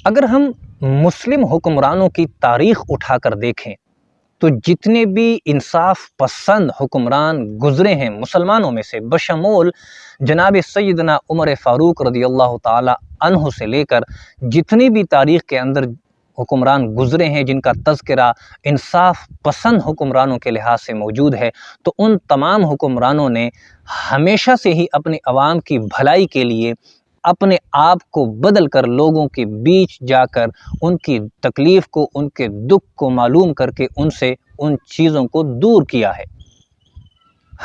اگر ہم مسلم حکمرانوں کی تاریخ اٹھا کر دیکھیں تو جتنے بھی انصاف پسند حکمران گزرے ہیں مسلمانوں میں سے، بشمول جناب سیدنا عمر فاروق رضی اللہ تعالی عنہ سے لے کر جتنی بھی تاریخ کے اندر حکمران گزرے ہیں جن کا تذکرہ انصاف پسند حکمرانوں کے لحاظ سے موجود ہے، تو ان تمام حکمرانوں نے ہمیشہ سے ہی اپنے عوام کی بھلائی کے لیے اپنے آپ کو بدل کر لوگوں کے بیچ جا کر ان کی تکلیف کو، ان کے دکھ کو معلوم کر کے ان سے ان چیزوں کو دور کیا ہے۔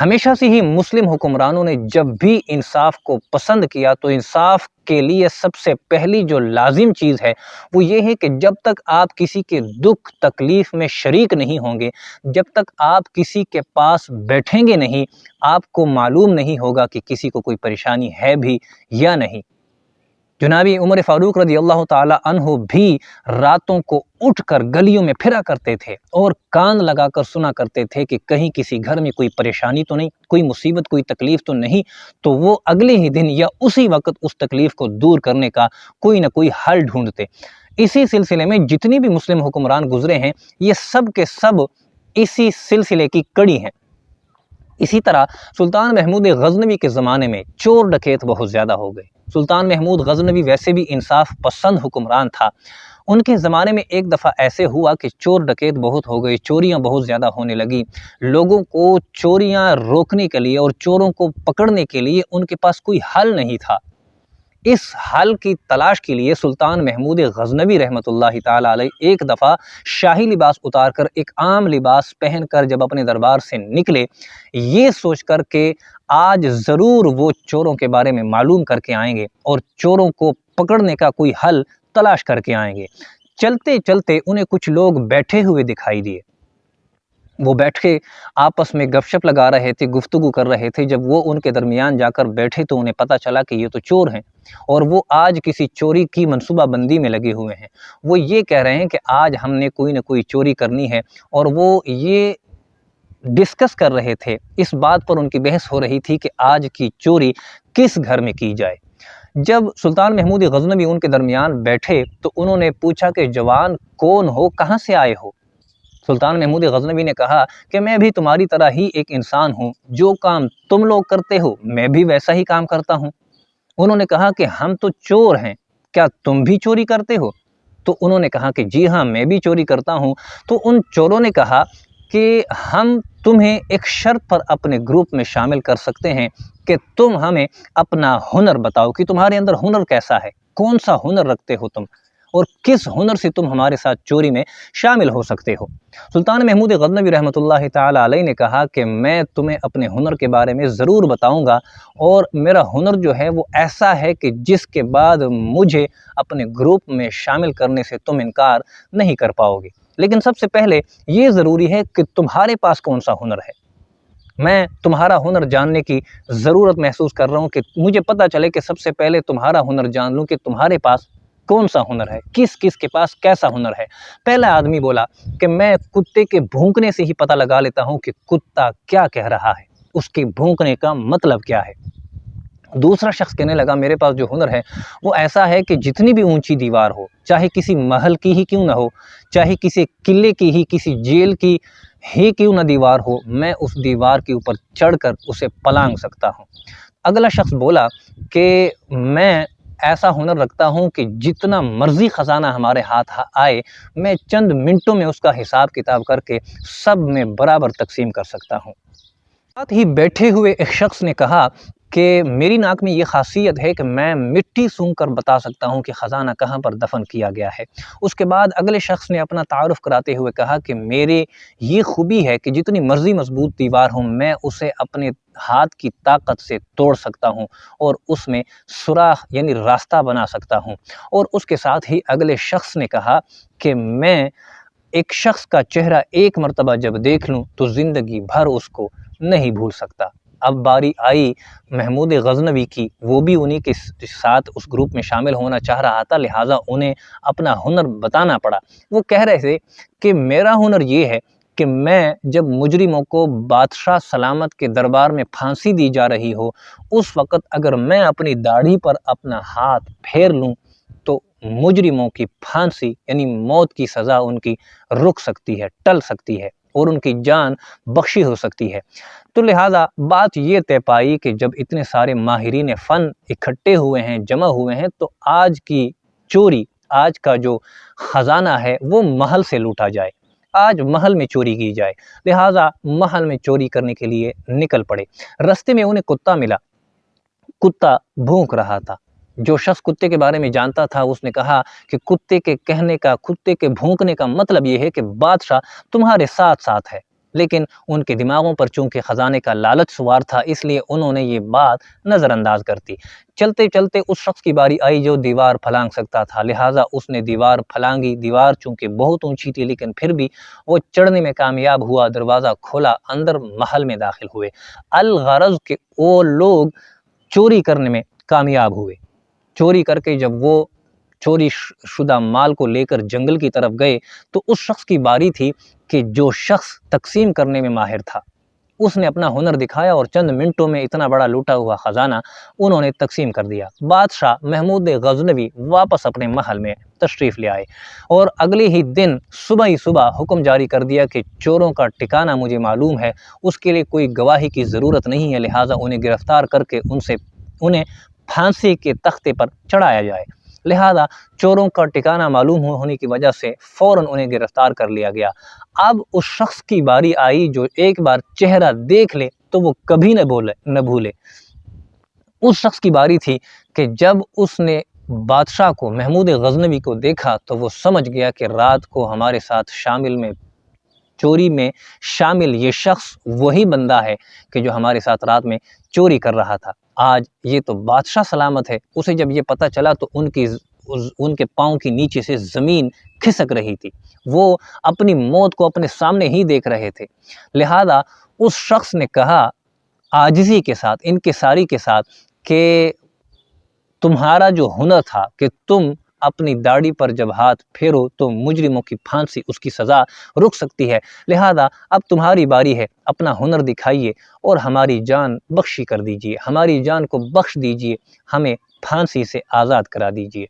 ہمیشہ سے ہی مسلم حکمرانوں نے جب بھی انصاف کو پسند کیا تو انصاف کے لیے سب سے پہلی جو لازم چیز ہے وہ یہ ہے کہ جب تک آپ کسی کے دکھ تکلیف میں شریک نہیں ہوں گے، جب تک آپ کسی کے پاس بیٹھیں گے نہیں، آپ کو معلوم نہیں ہوگا کہ کسی کو کوئی پریشانی ہے بھی یا نہیں۔ جناب عمر فاروق رضی اللہ تعالی عنہ بھی راتوں کو اٹھ کر گلیوں میں پھرا کرتے تھے اور کان لگا کر سنا کرتے تھے کہ کہیں کسی گھر میں کوئی پریشانی تو نہیں، کوئی مصیبت، کوئی تکلیف تو نہیں، تو وہ اگلے ہی دن یا اسی وقت اس تکلیف کو دور کرنے کا کوئی نہ کوئی حل ڈھونڈتے۔ اسی سلسلے میں جتنی بھی مسلم حکمران گزرے ہیں یہ سب کے سب اسی سلسلے کی کڑی ہیں۔ اسی طرح سلطان محمود غزنوی کے زمانے میں چور ڈکیت بہت زیادہ ہو گئے۔ سلطان محمود غزنوی ویسے بھی انصاف پسند حکمران تھا، ان کے زمانے میں ایک دفعہ ایسے ہوا کہ چور ڈکیت بہت ہو گئے، چوریاں بہت زیادہ ہونے لگی، لوگوں کو چوریاں روکنے کے لیے اور چوروں کو پکڑنے کے لیے ان کے پاس کوئی حل نہیں تھا۔ اس حل کی تلاش کے لیے سلطان محمود غزنوی رحمۃ اللہ تعالی علیہ ایک دفعہ شاہی لباس اتار کر ایک عام لباس پہن کر جب اپنے دربار سے نکلے، یہ سوچ کر کہ آج ضرور وہ چوروں کے بارے میں معلوم کر کے آئیں گے اور چوروں کو پکڑنے کا کوئی حل تلاش کر کے آئیں گے۔ چلتے چلتے انہیں کچھ لوگ بیٹھے ہوئے دکھائی دیے، وہ بیٹھ کے آپس میں گپ شپ لگا رہے تھے، گفتگو کر رہے تھے۔ جب وہ ان کے درمیان جا کر بیٹھے تو انہیں پتہ چلا کہ یہ تو چور ہیں اور وہ آج کسی چوری کی منصوبہ بندی میں لگے ہوئے ہیں۔ وہ یہ کہہ رہے ہیں کہ آج ہم نے کوئی نہ کوئی چوری کرنی ہے، اور وہ یہ ڈسکس کر رہے تھے، اس بات پر ان کی بحث ہو رہی تھی کہ آج کی چوری کس گھر میں کی جائے۔ جب سلطان محمود غزنوی ان کے درمیان بیٹھے تو انہوں نے پوچھا کہ جوان کون ہو، کہاں سے آئے ہو؟ سلطان محمود غزنوی نے کہا کہ میں بھی تمہاری طرح ہی ایک انسان ہوں، جو کام تم لوگ کرتے ہو میں بھی ویسا ہی کام کرتا ہوں۔ انہوں نے کہا کہ ہم تو چور ہیں، کیا تم بھی چوری کرتے ہو؟ تو انہوں نے کہا کہ جی ہاں میں بھی چوری کرتا ہوں۔ تو ان چوروں نے کہا کہ ہم تمہیں ایک شرط پر اپنے گروپ میں شامل کر سکتے ہیں کہ تم ہمیں اپنا ہنر بتاؤ کہ تمہارے اندر ہنر کیسا ہے، کون سا ہنر رکھتے ہو تم، اور کس ہنر سے تم ہمارے ساتھ چوری میں شامل ہو سکتے ہو۔ سلطان محمود غزنوی رحمۃ اللہ تعالی علیہ نے کہا کہ میں تمہیں اپنے ہنر کے بارے میں ضرور بتاؤں گا، اور میرا ہنر جو ہے وہ ایسا ہے کہ جس کے بعد مجھے اپنے گروپ میں شامل کرنے سے تم انکار نہیں کر پاؤ گے، لیکن سب سے پہلے یہ ضروری ہے کہ تمہارے پاس کون سا ہنر ہے۔ میں تمہارا ہنر جاننے کی ضرورت محسوس کر رہا ہوں کہ مجھے پتہ چلے کہ سب سے پہلے تمہارا ہنر جان لوں کہ تمہارے پاس کون سا ہنر ہے، کس کس کے پاس کیسا ہنر ہے۔ پہلا آدمی بولا کہ میں کتے کے بھونکنے سے ہی پتہ لگا لیتا ہوں کہ کتا کیا کہہ رہا ہے، اس کے بھونکنے کا مطلب کیا ہے۔ دوسرا شخص کہنے لگا میرے پاس جو ہنر ہے وہ ایسا ہے کہ جتنی بھی اونچی دیوار ہو، چاہے کسی محل کی ہی کیوں نہ ہو، چاہے کسی قلعے کی ہی، کسی جیل کی ہی کیوں نہ دیوار ہو، میں اس دیوار کے اوپر چڑھ کر اسے پلانگ سکتا ہوں۔ اگلا شخص بولا کہ میں ایسا ہنر رکھتا ہوں کہ جتنا مرضی خزانہ ہمارے ہاتھ آئے میں چند منٹوں میں اس کا حساب کتاب کر کے سب میں برابر تقسیم کر سکتا ہوں۔ ساتھ ہی بیٹھے ہوئے ایک شخص نے کہا کہ میری ناک میں یہ خاصیت ہے کہ میں مٹی سونگھ کر بتا سکتا ہوں کہ خزانہ کہاں پر دفن کیا گیا ہے۔ اس کے بعد اگلے شخص نے اپنا تعارف کراتے ہوئے کہا کہ میرے یہ خوبی ہے کہ جتنی مرضی مضبوط دیوار ہوں میں اسے اپنے ہاتھ کی طاقت سے توڑ سکتا ہوں اور اس میں سوراخ یعنی راستہ بنا سکتا ہوں۔ اور اس کے ساتھ ہی اگلے شخص نے کہا کہ میں ایک شخص کا چہرہ ایک مرتبہ جب دیکھ لوں تو زندگی بھر اس کو نہیں بھول سکتا۔ اب باری آئی محمود غزنوی کی، وہ بھی انہی کے ساتھ اس گروپ میں شامل ہونا چاہ رہا تھا، لہٰذا انہیں اپنا ہنر بتانا پڑا۔ وہ کہہ رہے تھے کہ میرا ہنر یہ ہے کہ میں جب مجرموں کو بادشاہ سلامت کے دربار میں پھانسی دی جا رہی ہو اس وقت اگر میں اپنی داڑھی پر اپنا ہاتھ پھیر لوں تو مجرموں کی پھانسی یعنی موت کی سزا ان کی رک سکتی ہے، ٹل سکتی ہے اور ان کی جان بخشی ہو سکتی ہے۔ تو لہٰذا بات یہ طے پائی کہ جب اتنے سارے ماہرین فن اکٹھے ہوئے ہیں، جمع ہوئے ہیں، تو آج کی چوری، آج کا جو خزانہ ہے وہ محل سے لوٹا جائے، آج محل میں چوری کی جائے۔ لہٰذا محل میں چوری کرنے کے لیے نکل پڑے۔ رستے میں انہیں کتا ملا، کتا بھونک رہا تھا۔ جو شخص کتے کے بارے میں جانتا تھا اس نے کہا کہ کتے کے کہنے کا، کتے کے بھونکنے کا مطلب یہ ہے کہ بادشاہ تمہارے ساتھ ساتھ ہے۔ لیکن ان کے دماغوں پر چونکہ خزانے کا لالچ سوار تھا، اس لیے انہوں نے یہ بات نظر انداز کر دی۔ چلتے چلتے اس شخص کی باری آئی جو دیوار پھلانگ سکتا تھا، لہٰذا اس نے دیوار پھلانگی۔ دیوار چونکہ بہت اونچی تھی لیکن پھر بھی وہ چڑھنے میں کامیاب ہوا، دروازہ کھولا، اندر محل میں داخل ہوئے۔ الغرض کہ وہ لوگ چوری کرنے میں کامیاب ہوئے۔ چوری کر کے جب وہ چوری شدہ مال کو لے کر جنگل کی طرف گئے تو اس شخص کی باری تھی کہ جو شخص تقسیم کرنے میں ماہر تھا، اس نے اپنا ہنر دکھایا اور چند منٹوں میں اتنا بڑا لوٹا ہوا خزانہ انہوں نے تقسیم کر دیا۔ بادشاہ محمود غزنوی واپس اپنے محل میں تشریف لے آئے اور اگلے ہی دن صبح ہی صبح حکم جاری کر دیا کہ چوروں کا ٹھکانہ مجھے معلوم ہے، اس کے لیے کوئی گواہی کی ضرورت نہیں ہے، لہٰذا انہیں گرفتار کر کے انہیں پھانسی کے تختے پر چڑھایا جائے۔ لہذا چوروں کا ٹھکانہ معلوم ہونے کی وجہ سے فوراً انہیں گرفتار کر لیا گیا۔ اب اس شخص کی باری آئی جو ایک بار چہرہ دیکھ لے تو وہ کبھی نہ بھولے۔ اس شخص کی باری تھی کہ جب اس نے بادشاہ کو، محمود غزنوی کو دیکھا تو وہ سمجھ گیا کہ رات کو ہمارے ساتھ چوری میں شامل یہ شخص وہی بندہ ہے کہ جو ہمارے ساتھ رات میں چوری کر رہا تھا۔ آج یہ تو بادشاہ سلامت ہے۔ اسے جب یہ پتہ چلا تو ان کے پاؤں کے نیچے سے زمین کھسک رہی تھی۔ وہ اپنی موت کو اپنے سامنے ہی دیکھ رہے تھے۔ لہذا اس شخص نے کہا عاجزی کے ساتھ، انکساری کے ساتھ کہ تمہارا جو ہنر تھا کہ تم اپنی داڑھی پر جب ہاتھ پھیرو تو مجرموں کی پھانسی، اس کی سزا رک سکتی ہے، لہذا اب تمہاری باری ہے، اپنا ہنر دکھائیے اور ہماری جان بخشی کر دیجئے، ہماری جان کو بخش دیجئے، ہمیں پھانسی سے آزاد کرا دیجئے۔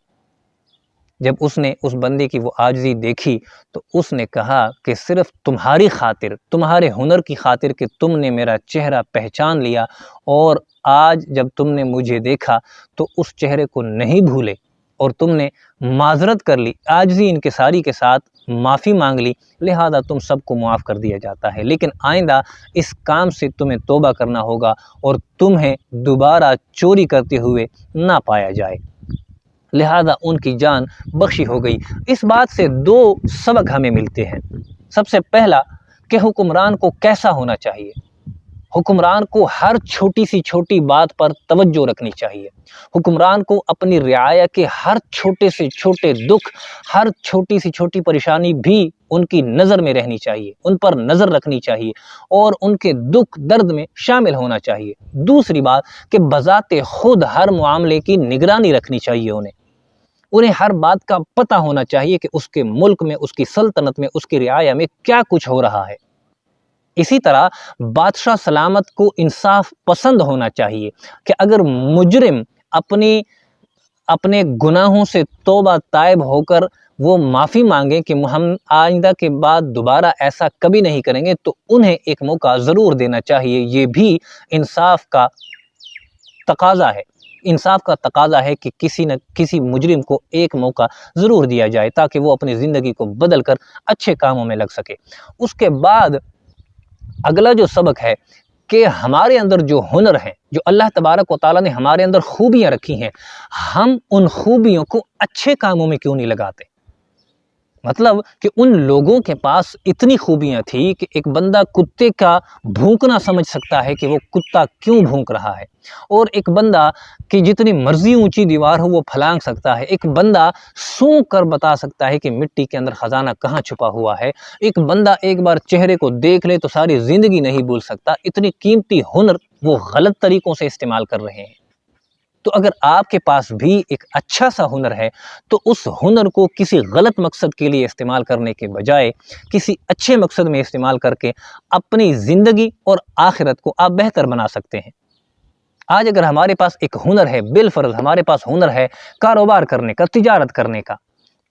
جب اس نے اس بندے کی وہ عاجزی دیکھی تو اس نے کہا کہ صرف تمہاری خاطر، تمہارے ہنر کی خاطر کہ تم نے میرا چہرہ پہچان لیا اور آج جب تم نے مجھے دیکھا تو اس چہرے کو نہیں بھولے اور تم نے معذرت کر لی، عاجزی انکساری کے ساتھ معافی مانگ لی، لہذا تم سب کو معاف کر دیا جاتا ہے۔ لیکن آئندہ اس کام سے تمہیں توبہ کرنا ہوگا اور تمہیں دوبارہ چوری کرتے ہوئے نہ پایا جائے، لہذا ان کی جان بخشی ہو گئی۔ اس بات سے دو سبق ہمیں ملتے ہیں۔ سب سے پہلا کہ حکمران کو کیسا ہونا چاہیے۔ حکمران کو ہر چھوٹی سی چھوٹی بات پر توجہ رکھنی چاہیے۔ حکمران کو اپنی رعایا کے ہر چھوٹے سے چھوٹے دکھ، ہر چھوٹی سی چھوٹی پریشانی بھی ان کی نظر میں رہنی چاہیے، ان پر نظر رکھنی چاہیے اور ان کے دکھ درد میں شامل ہونا چاہیے۔ دوسری بات کہ بذات خود ہر معاملے کی نگرانی رکھنی چاہیے، انہیں ہر بات کا پتہ ہونا چاہیے کہ اس کے ملک میں، اس کی سلطنت میں، اس کی رعایا میں کیا کچھ ہو رہا ہے۔ اسی طرح بادشاہ سلامت کو انصاف پسند ہونا چاہیے کہ اگر مجرم اپنے گناہوں سے توبہ طائب ہو کر وہ معافی مانگیں کہ ہم آئندہ کے بعد دوبارہ ایسا کبھی نہیں کریں گے تو انہیں ایک موقع ضرور دینا چاہیے۔ یہ بھی انصاف کا تقاضا ہے۔ انصاف کا تقاضا ہے کہ کسی نہ کسی مجرم کو ایک موقع ضرور دیا جائے تاکہ وہ اپنی زندگی کو بدل کر اچھے کاموں میں لگ سکے۔ اس کے بعد اگلا جو سبق ہے کہ ہمارے اندر جو ہنر ہیں، جو اللہ تبارک و تعالیٰ نے ہمارے اندر خوبیاں رکھی ہیں، ہم ان خوبیوں کو اچھے کاموں میں کیوں نہیں لگاتے؟ مطلب کہ ان لوگوں کے پاس اتنی خوبیاں تھی کہ ایک بندہ کتے کا بھونکنا سمجھ سکتا ہے کہ وہ کتا کیوں بھونک رہا ہے، اور ایک بندہ کہ جتنی مرضی اونچی دیوار ہو وہ پھلانگ سکتا ہے، ایک بندہ سونک کر بتا سکتا ہے کہ مٹی کے اندر خزانہ کہاں چھپا ہوا ہے، ایک بندہ ایک بار چہرے کو دیکھ لے تو ساری زندگی نہیں بھول سکتا۔ اتنی قیمتی ہنر وہ غلط طریقوں سے استعمال کر رہے ہیں۔ تو اگر آپ کے پاس بھی ایک اچھا سا ہنر ہے تو اس ہنر کو کسی غلط مقصد کے لیے استعمال کرنے کے بجائے کسی اچھے مقصد میں استعمال کر کے اپنی زندگی اور آخرت کو آپ بہتر بنا سکتے ہیں۔ آج اگر ہمارے پاس ایک ہنر ہے، بالفرض ہمارے پاس ہنر ہے کاروبار کرنے کا، تجارت کرنے کا،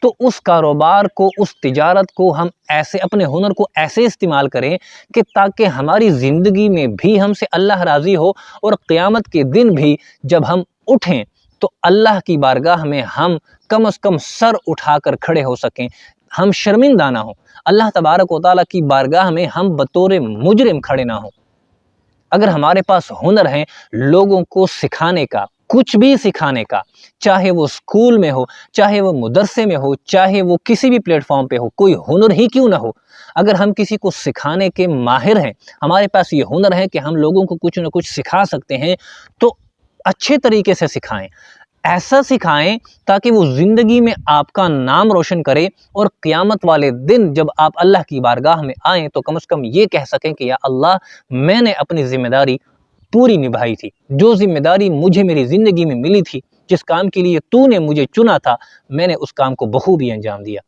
تو اس کاروبار کو، اس تجارت کو ہم ایسے، اپنے ہنر کو ایسے استعمال کریں کہ تاکہ ہماری زندگی میں بھی ہم سے اللہ راضی ہو، اور قیامت کے دن بھی جب ہم اٹھیں تو اللہ کی بارگاہ میں ہم کم از کم سر اٹھا کر کھڑے ہو سکیں، ہم شرمندہ نہ ہوں، اللہ تبارک و تعالیٰ کی بارگاہ میں ہم بطور مجرم کھڑے نہ ہوں۔ اگر ہمارے پاس ہنر ہے لوگوں کو سکھانے کا، کچھ بھی سکھانے کا، چاہے وہ اسکول میں ہو، چاہے وہ مدرسے میں ہو، چاہے وہ کسی بھی پلیٹ فارم پہ ہو، کوئی ہنر ہی کیوں نہ ہو، اگر ہم کسی کو سکھانے کے ماہر ہیں، ہمارے پاس یہ ہنر ہے کہ ہم لوگوں کو کچھ نہ کچھ سکھا سکتے ہیں، تو اچھے طریقے سے سکھائیں، ایسا سکھائیں تاکہ وہ زندگی میں آپ کا نام روشن کرے، اور قیامت والے دن جب آپ اللہ کی بارگاہ میں آئیں تو کم از کم یہ کہہ سکیں کہ یا اللہ، میں نے اپنی ذمہ داری پوری نبھائی تھی، جو ذمہ داری مجھے میری زندگی میں ملی تھی، جس کام کے لیے تو نے مجھے چنا تھا، میں نے اس کام کو بخوبی انجام دیا۔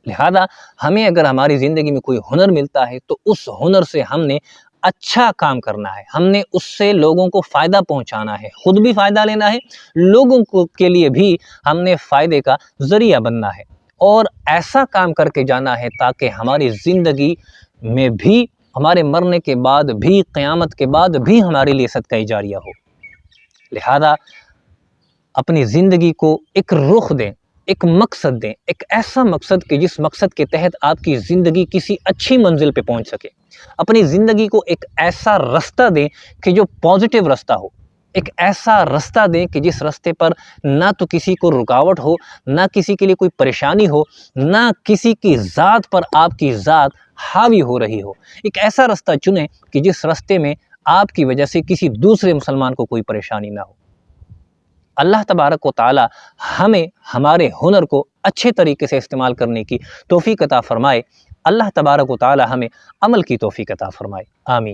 لہذا ہمیں اگر ہماری زندگی میں کوئی ہنر ملتا ہے تو اس ہنر سے ہم نے اچھا کام کرنا ہے، ہم نے اس سے لوگوں کو فائدہ پہنچانا ہے، خود بھی فائدہ لینا ہے، لوگوں کو کے لیے بھی ہم نے فائدے کا ذریعہ بننا ہے، اور ایسا کام کر کے جانا ہے تاکہ ہماری زندگی میں بھی، ہمارے مرنے کے بعد بھی، قیامت کے بعد بھی ہمارے لیے صدقہ جاریہ ہو۔ لہذا اپنی زندگی کو ایک رخ دیں، ایک مقصد دیں، ایک ایسا مقصد کہ جس مقصد کے تحت آپ کی زندگی کسی اچھی منزل پہ پہنچ سکے، اپنی زندگی کو ایک ایسا رستہ دیں کہ جو پازیٹیو رستہ ہو، ایک ایسا رستہ دیں کہ جس رستے پر نہ تو کسی کو رکاوٹ ہو، نہ کسی کے لیے کوئی پریشانی ہو، نہ کسی کی ذات پر آپ کی ذات حاوی ہو رہی ہو، ایک ایسا رستہ چنیں کہ جس رستے میں آپ کی وجہ سے کسی دوسرے مسلمان کو کوئی پریشانی نہ ہو۔ اللہ تبارک و تعالی ہمیں ہمارے ہنر کو اچھے طریقے سے استعمال کرنے کی توفیق عطا فرمائے۔ اللہ تبارک و تعالی ہمیں عمل کی توفیق عطا فرمائے۔ آمین۔